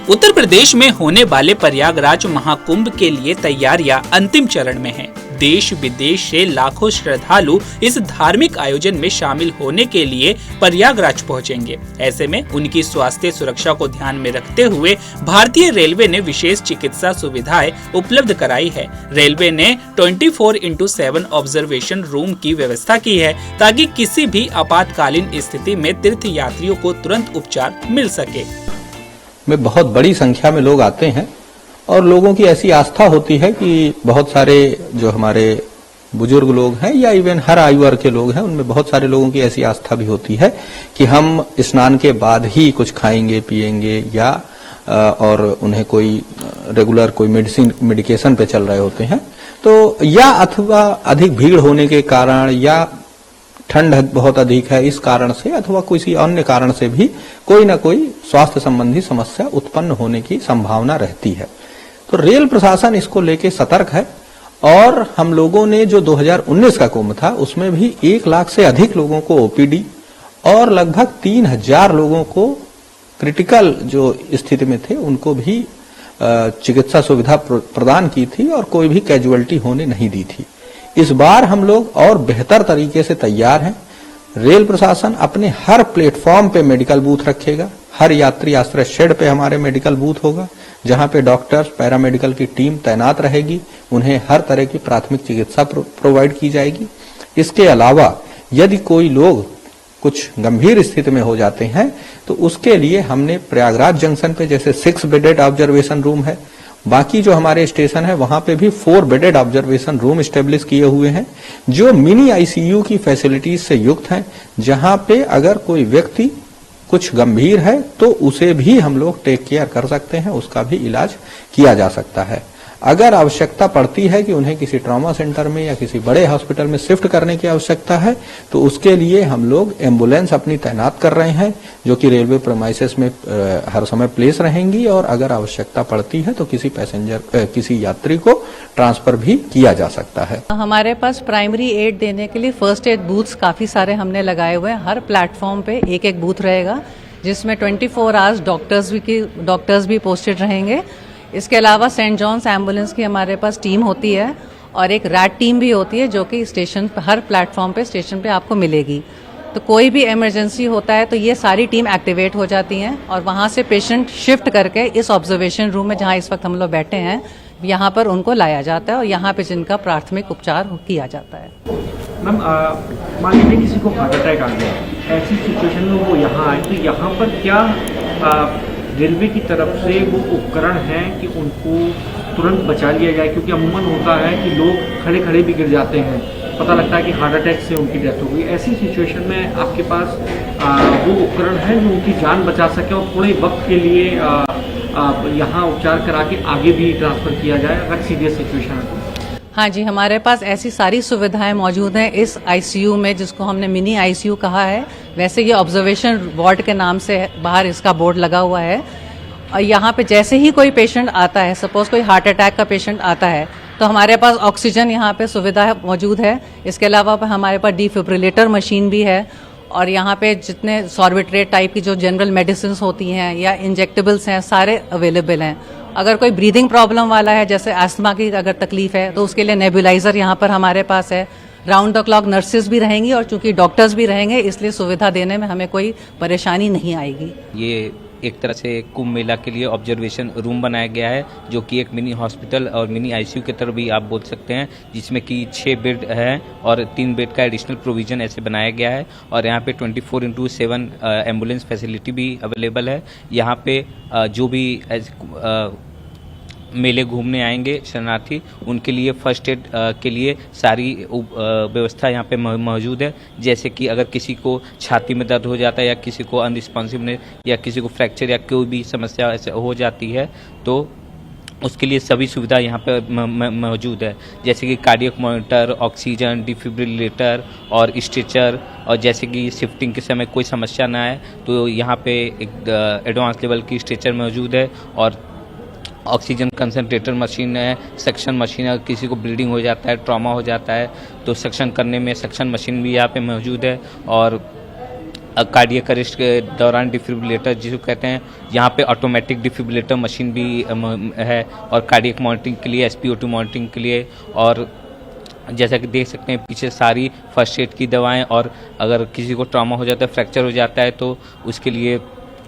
उत्तर प्रदेश में होने वाले प्रयागराज महाकुंभ के लिए तैयारियां अंतिम चरण में हैं। देश विदेश से लाखों श्रद्धालु इस धार्मिक आयोजन में शामिल होने के लिए प्रयागराज पहुंचेंगे। ऐसे में उनकी स्वास्थ्य सुरक्षा को ध्यान में रखते हुए भारतीय रेलवे ने विशेष चिकित्सा सुविधाएं उपलब्ध कराई है। रेलवे ने 24/7 ऑब्जर्वेशन रूम की व्यवस्था की है ताकि किसी भी आपातकालीन स्थिति में तीर्थ यात्रियों को तुरंत उपचार मिल सके। में बहुत बड़ी संख्या में लोग आते हैं और लोगों की ऐसी आस्था होती है कि बहुत सारे जो हमारे बुजुर्ग लोग हैं या इवन हर आयु वर्ग के लोग हैं, उनमें बहुत सारे लोगों की ऐसी आस्था भी होती है कि हम स्नान के बाद ही कुछ खाएंगे पिएंगे या और उन्हें कोई रेगुलर कोई मेडिकेशन पे चल रहे होते हैं, तो या अथवा अधिक भीड़ होने के कारण या ठंड बहुत अधिक है इस कारण से अथवा किसी अन्य कारण से भी कोई न कोई स्वास्थ्य संबंधी समस्या उत्पन्न होने की संभावना रहती है। तो रेल प्रशासन इसको लेके सतर्क है और हम लोगों ने जो 2019 का कुंभ था उसमें भी 1 लाख से अधिक लोगों को ओपीडी और लगभग 3000 लोगों को क्रिटिकल जो स्थिति में थे उनको भी चिकित्सा सुविधा प्रदान की थी और कोई भी कैजुअलिटी होने नहीं दी थी। इस बार हम लोग और बेहतर तरीके से तैयार हैं। रेल प्रशासन अपने हर प्लेटफॉर्म पे मेडिकल बूथ रखेगा, हर यात्री आश्रय शेड पे हमारे मेडिकल बूथ होगा जहां पे डॉक्टर्स पैरामेडिकल की टीम तैनात रहेगी, उन्हें हर तरह की प्राथमिक चिकित्सा प्रोवाइड की जाएगी। इसके अलावा यदि कोई लोग कुछ गंभीर स्थिति में हो जाते हैं तो उसके लिए हमने प्रयागराज जंक्शन पे जैसे 6 बेडेड ऑब्जर्वेशन रूम है, बाकी जो हमारे स्टेशन है वहां पे भी 4 बेडेड ऑब्जर्वेशन रूम स्टेब्लिश किए हुए हैं जो मिनी आईसीयू की फैसिलिटीज से युक्त हैं, जहां पे अगर कोई व्यक्ति कुछ गंभीर है तो उसे भी हम लोग टेक केयर कर सकते हैं, उसका भी इलाज किया जा सकता है। अगर आवश्यकता पड़ती है कि उन्हें किसी ट्रॉमा सेंटर में या किसी बड़े हॉस्पिटल में शिफ्ट करने की आवश्यकता है तो उसके लिए हम लोग एम्बुलेंस अपनी तैनात कर रहे हैं जो कि रेलवे प्रेमाइसेस में हर समय प्लेस रहेंगी और अगर आवश्यकता पड़ती है तो किसी यात्री को ट्रांसफर भी किया जा सकता है। हमारे पास प्राइमरी एड देने के लिए फर्स्ट एड बूथ्स काफी सारे हमने लगाए हुए हैं। हर प्लेटफॉर्म पे एक बूथ रहेगा जिसमें 24 आवर्स डॉक्टर्स भी पोस्टेड रहेंगे। इसके अलावा सेंट जॉन्स एम्बुलेंस की हमारे पास टीम होती है और एक रैट टीम भी होती है जो कि स्टेशन पर हर प्लेटफॉर्म पे स्टेशन पे आपको मिलेगी। तो कोई भी इमरजेंसी होता है तो ये सारी टीम एक्टिवेट हो जाती हैं और वहाँ से पेशेंट शिफ्ट करके इस ऑब्जर्वेशन रूम में जहाँ इस वक्त हम लोग बैठे हैं यहाँ पर उनको लाया जाता है और यहाँ पे जिनका प्राथमिक उपचार किया जाता है। मैम, मान लीजिए किसी को हार्ट अटैक आ गया, ऐसी सिचुएशन में वो यहाँ आए तो यहाँ पर क्या रेलवे की तरफ से वो उपकरण हैं कि उनको तुरंत बचा लिया जाए? क्योंकि अमूमन होता है कि लोग खड़े खड़े भी गिर जाते हैं, पता लगता है कि हार्ट अटैक से उनकी डेथ हो गई। ऐसी सिचुएशन में आपके पास वो उपकरण है जो उनकी जान बचा सके और थोड़े वक्त के लिए यहाँ उपचार करा के आगे भी ट्रांसफ़र किया जाए अगर सीरियस सिचुएशन है? हाँ जी, हमारे पास ऐसी सारी सुविधाएं मौजूद हैं इस आईसीयू में जिसको हमने मिनी आईसीयू कहा है। वैसे ये ऑब्जर्वेशन वार्ड के नाम से बाहर इसका बोर्ड लगा हुआ है और यहाँ पे जैसे ही कोई पेशेंट आता है, सपोज कोई हार्ट अटैक का पेशेंट आता है तो हमारे पास ऑक्सीजन यहाँ पे सुविधा मौजूद है। इसके अलावा हमारे पास डिफिब्रिलेटर मशीन भी है और यहाँ पे जितने सॉर्बिट्रेट टाइप की जो जनरल मेडिसिन होती हैं या इंजेक्टेबल्स हैं सारे अवेलेबल हैं। अगर कोई ब्रीदिंग प्रॉब्लम वाला है जैसे अस्थमा की अगर तकलीफ है तो उसके लिए नेबुलाइजर यहाँ पर हमारे पास है। राउंड द क्लॉक नर्सेज भी रहेंगी और चूंकि डॉक्टर्स भी रहेंगे इसलिए सुविधा देने में हमें कोई परेशानी नहीं आएगी। ये एक तरह से कुंभ मेला के लिए ऑब्जर्वेशन रूम बनाया गया है जो कि एक मिनी हॉस्पिटल और मिनी आईसीयू की तरह भी आप बोल सकते हैं, जिसमें कि 6 बेड है और 3 बेड का एडिशनल प्रोविजन ऐसे बनाया गया है और यहाँ पे 24/7 एम्बुलेंस फैसिलिटी भी अवेलेबल है। यहाँ पे जो भी मेले घूमने आएंगे शरणार्थी उनके लिए फर्स्ट एड के लिए सारी व्यवस्था यहाँ पे मौजूद है। जैसे कि अगर किसी को छाती में दर्द हो जाता है या किसी को अनरिस्पॉन्सिवनेस या किसी को फ्रैक्चर या कोई भी समस्या ऐसे हो जाती है तो उसके लिए सभी सुविधा यहाँ पे मौजूद है, जैसे कि कार्डियक मॉनिटर, ऑक्सीजन, डिफिब्रिलेटर और स्ट्रेचर। और जैसे कि शिफ्टिंग के समय कोई समस्या ना आए तो यहाँ पे एक एडवांस लेवल की स्ट्रेचर मौजूद है और ऑक्सीजन कंसंट्रेटर मशीन है, सक्शन मशीन है। किसी को ब्लीडिंग हो जाता है, ट्रॉमा हो जाता है तो सक्शन करने में सक्शन मशीन भी यहाँ पे मौजूद है और कार्डियक अरेस्ट के दौरान डिफिब्रिलेटर जिसको कहते हैं, यहाँ पे ऑटोमेटिक डिफिब्रिलेटर मशीन भी है, और कार्डियक मॉनिटरिंग के लिए, SpO2 मॉनिटरिंग के लिए, और जैसा कि देख सकते हैं पीछे सारी फर्स्ट एड की दवाएं, और अगर किसी को ट्रॉमा हो जाता है, फ्रैक्चर हो जाता है तो उसके लिए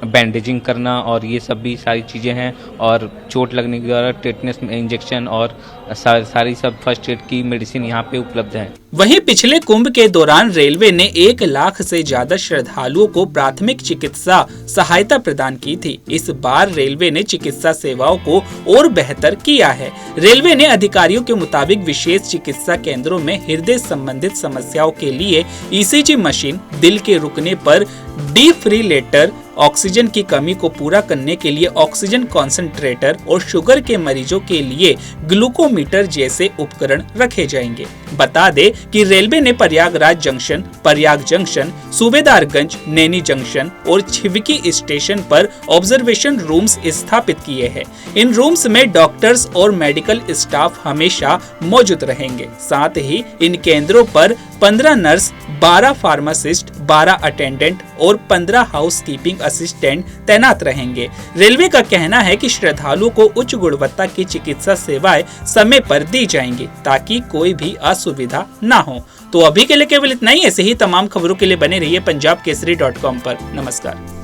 बैंडेजिंग करना, और ये सब भी सारी चीज़ें हैं, और चोट लगने के द्वारा टेटनस इंजेक्शन और सारी सब फर्स्ट एड की मेडिसिन यहाँ पे उपलब्ध है। वहीं पिछले कुंभ के दौरान रेलवे ने 1 लाख से ज्यादा श्रद्धालुओं को प्राथमिक चिकित्सा सहायता प्रदान की थी। इस बार रेलवे ने चिकित्सा सेवाओं को और बेहतर किया है। रेलवे ने अधिकारियों के मुताबिक विशेष चिकित्सा केंद्रों में हृदय संबंधित समस्याओं के लिए ECG मशीन, दिल के रुकने पर डिफिब्रिलेटर, ऑक्सीजन की कमी को पूरा करने के लिए ऑक्सीजन कॉन्सेंट्रेटर और शुगर के मरीजों के लिए ग्लूकोमीटर जैसे उपकरण रखे जाएंगे। बता दे कि रेलवे ने प्रयागराज जंक्शन, सूबेदारगंज, नैनी जंक्शन और छिवकी स्टेशन पर ऑब्जर्वेशन रूम्स स्थापित किए हैं। इन रूम्स में डॉक्टर्स और मेडिकल स्टाफ हमेशा मौजूद रहेंगे। साथ ही इन केंद्रों पर 15 नर्स, 12 फार्मासिस्ट, 12 अटेंडेंट और 15 हाउसकीपिंग असिस्टेंट तैनात रहेंगे। रेलवे का कहना है कि श्रद्धालुओं को उच्च गुणवत्ता की चिकित्सा सेवाएं समय पर दी जाएंगी ताकि कोई भी असुविधा ना हो। तो अभी के लिए केवल इतना ही। ऐसे ही तमाम खबरों के लिए बने रहिए पंजाबकेसरी.com पर। नमस्कार।